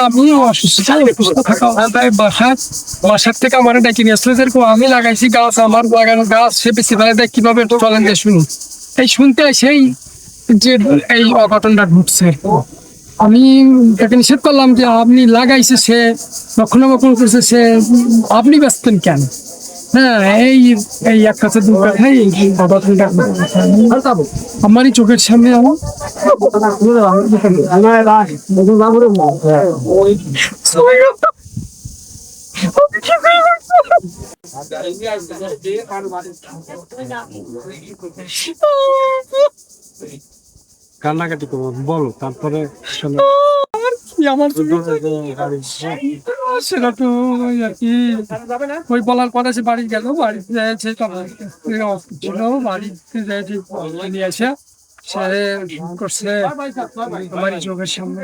আমি অসুস্থ থাকা অবস্থায় বাসার থেকে আমার ডেকে নিয়ে আসলে যেরকম আমি লাগাইছি গাছ, আমার লাগানো গাছ সে বেশি ভালো দেয় কিভাবে চলেন যে শুনি এই শুনতে সেই যে এই অঘটনটা ঘটছে। আমি তাকে নিষেধ করলাম যে আপনি লাগাইছে সে রক্ষণাবেক্ষণ করছে সে, আপনি ব্যস্তেন কেন? হ্যাঁ, এই এই এক কাছে দু কথাই এই অঘটনটা আমারই চোখের সামনে কান্নাকাটি করবো বলো, তারপরে আমার সেটা তো ওই আর কি ওই বলার পরে সে বাড়ি গেল, বাড়িতে যাইছে ছিল, বাড়িতে যাইছে নিয়ে আসে সে করছে আমার চোখের সামনে।